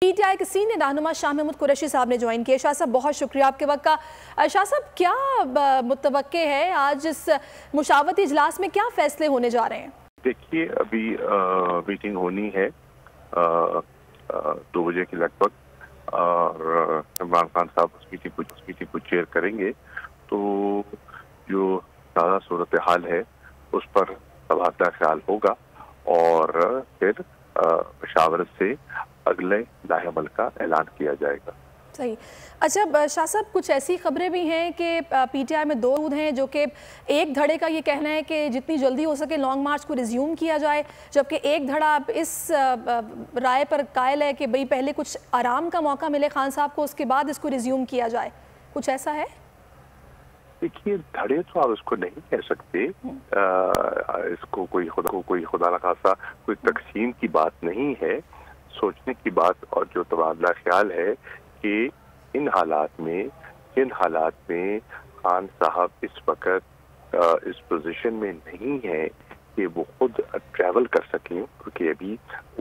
PTI के senior रहनुमा शाह महमूद कुरैशी साहब ने ज्वाइन किया। शाह साहब बहुत शुक्रिया आपके वक्त का। शाह साहब क्या मुतवक्के है आज इस मुशावरती इजलास में क्या फैसले होने जा रहे हैं? देखिए अभी मीटिंग होनी है 2 बजे के लगभग और इमरान खान साहब उस मीटिंग को चेयर करेंगे। तो जो ताज़ा सूरत हाल है उस पर तबादला ख्याल होगा और फिर मशावरत से अगले लाहेअमल का ऐलान किया जाएगा। सही। अच्छा शाह साहब, कुछ ऐसी खबरें भी हैं कि PTI में 2 दूध हैं, जो कि एक धड़े का ये कहना है कि जितनी जल्दी हो सके लॉन्ग मार्च को रिज्यूम किया जाए, जबकि एक धड़ा इस राय पर कायल है कि भाई पहले कुछ आराम का मौका मिले खान साहब को, उसके बाद इसको रिज्यूम किया जाए। कुछ ऐसा है? देखिए धड़े तो आप इसको नहीं कह सकते, इसको कोई खुदा न खासा कोई तकसीम की बात नहीं है, सोचने की बात और जो तबादला ख्याल है कि जिन हालात में खान साहब इस वक्त इस पोजीशन में नहीं है कि वो खुद ट्रैवल कर सकें, क्योंकि अभी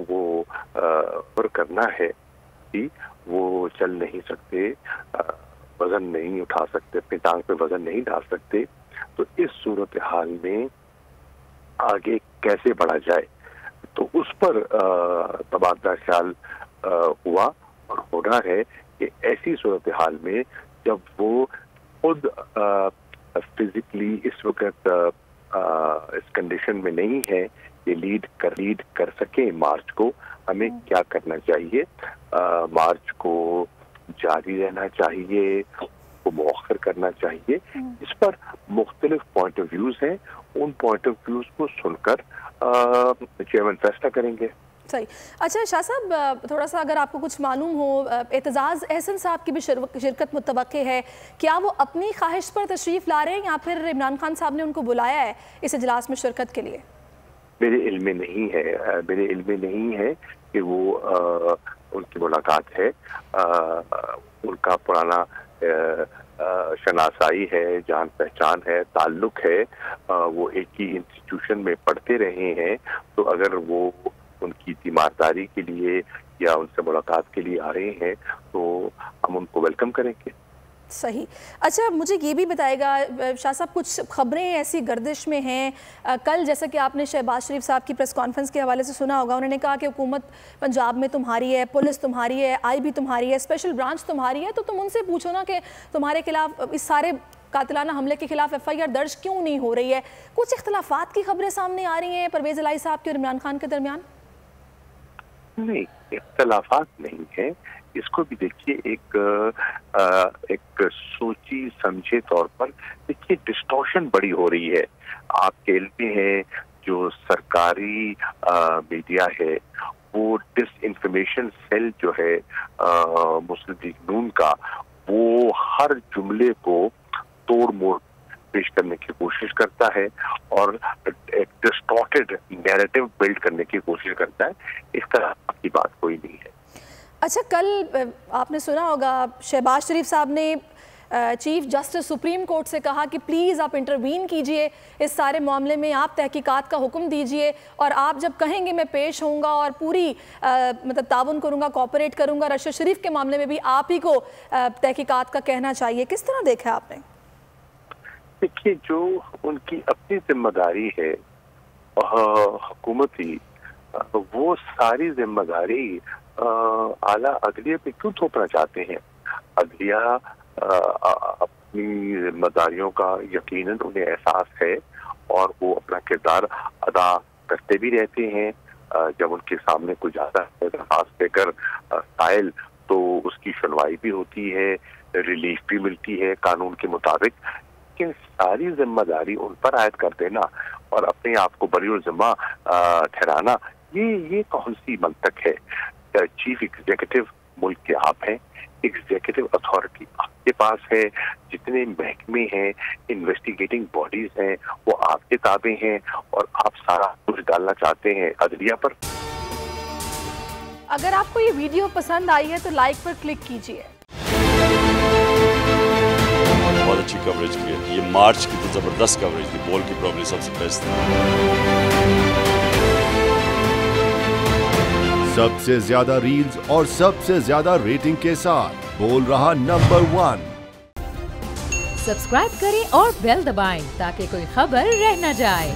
वो पर करना है कि वो चल नहीं सकते, वजन नहीं उठा सकते, अपनी टांग पे वजन नहीं डाल सकते। तो इस सूरत हाल में आगे कैसे बढ़ा जाए, तो उस पर तबादला ख्याल हुआ और हो रहा है कि ऐसी सूरत हाल में जब वो खुद फिजिकली इस वक्त इस कंडीशन में नहीं है कि लीड कर सके मार्च को, हमें क्या करना चाहिए? मार्च को जारी रहना चाहिए, को मौखर करना चाहिए? इस पर मुख्तलिफ पॉइंट ऑफ व्यूज हैं, उन पॉइंट ऑफ व्यूज को सुनकर चेयरमैन फैसला करेंगे। सही। अच्छा शाह साहब, थोड़ा सा अगर आपको कुछ मालूम हो, एतजाज़ अहसन साहब की भी शिरकत मुतवक्के है, क्या वो अपनी ख्वाहिश पर तशरीफ़ ला रहे हैं या फिर इमरान खान साहब ने उनको बुलाया है इस इजलास में शिरकत के लिए? मेरे इल्म में नहीं है कि वो उनकी मुलाकात है। उनका पुराना शनासाई है, जान पहचान है, ताल्लुक है, वो एक ही इंस्टीट्यूशन में पढ़ते रहे हैं। तो अगर वो उनकी तीमारदारी के लिए या उनसे मुलाकात के लिए आ रहे हैं तो हम उनको वेलकम करेंगे। सही। अच्छा मुझे ये भी बताएगा शाह साहब, कुछ खबरें ऐसी गर्दिश में हैं, कल जैसा कि आपने शहबाज शरीफ साहब की प्रेस कॉन्फ्रेंस के हवाले से सुना होगा, उन्होंने कहा कि हुकूमत पंजाब में तुम्हारी है, पुलिस तुम्हारी है, IB तुम्हारी है, स्पेशल ब्रांच तुम्हारी है, तो तुम उनसे पूछो ना कि तुम्हारे खिलाफ इस सारे कातिलाना हमले के खिलाफ FIR दर्ज क्यों नहीं हो रही है। कुछ इख्तलाफात की खबरें सामने आ रही हैं परवेज़ इलाही साहब के और इमरान खान के दरमियान। नहीं, इख्तलाफात नहीं है। इसको भी देखिए एक सोची समझे तौर पर देखिए, डिस्टॉर्शन बड़ी हो रही है। आप कहते हैं जो सरकारी मीडिया है वो डिसइंफॉर्मेशन सेल जो है मुस्लिम लीग नून का, वो हर जुमले को तोड़ मोड़ पेश करने की कोशिश करता है और एक डिस्टॉर्टेड नैरेटिव बिल्ड करने की कोशिश करता है। इस तरह की बात कोई नहीं है। अच्छा कल आपने सुना होगा शहबाज शरीफ साहब ने चीफ जस्टिस सुप्रीम कोर्ट से कहा कि प्लीज़ आप इंटरवीन कीजिए इस सारे मामले में, आप तहकीकात का हुक्म दीजिए और आप जब कहेंगे मैं पेश होऊंगा और पूरी मतलब ताउन करूंगा, कोऑपरेट करूंगा। रशीद शरीफ के मामले में भी आप ही को तहकीकात का कहना चाहिए। किस तरह देखा आपने? देखिए जो उनकी अपनी जिम्मेदारी है हुकूमती, वो सारी जिम्मेदारी आला अदलिया पे क्यों थोपना चाहते हैं? अदलिया अपनी जिम्मेदारियों का यकीनन उन्हें एहसास है और वो अपना किरदार अदा करते भी रहते हैं। जब उनके सामने कोई ज़्यादा खास देकर कायल तो उसकी सुनवाई भी होती है, रिलीफ भी मिलती है कानून के मुताबिक। लेकिन सारी जिम्मेदारी उन पर आयद कर देना और अपने आप को बरी जिम्मा ठहराना, ये कौन सी मंतक है? चीफ एग्जीक्यूटिव मुल्क के आप हैं, एग्जीक्यूटिव अथॉरिटी आपके पास है, जितने महकमे हैं, इन्वेस्टिगेटिंग बॉडीज हैं, वो आपके ताबे हैं और आप सारा कुछ डालना चाहते हैं अदलिया पर। अगर आपको ये वीडियो पसंद आई है तो लाइक पर क्लिक कीजिए। बहुत अच्छी कवरेज की है, ये मार्च की तो जबरदस्त कवरेज थी, बॉल की प्रॉब्लम सबसे बेस्ट थी। सबसे ज्यादा रील्स और सबसे ज्यादा रेटिंग के साथ बोल रहा नंबर 1। सब्सक्राइब करें और बेल दबाएं ताकि कोई खबर रह न जाए।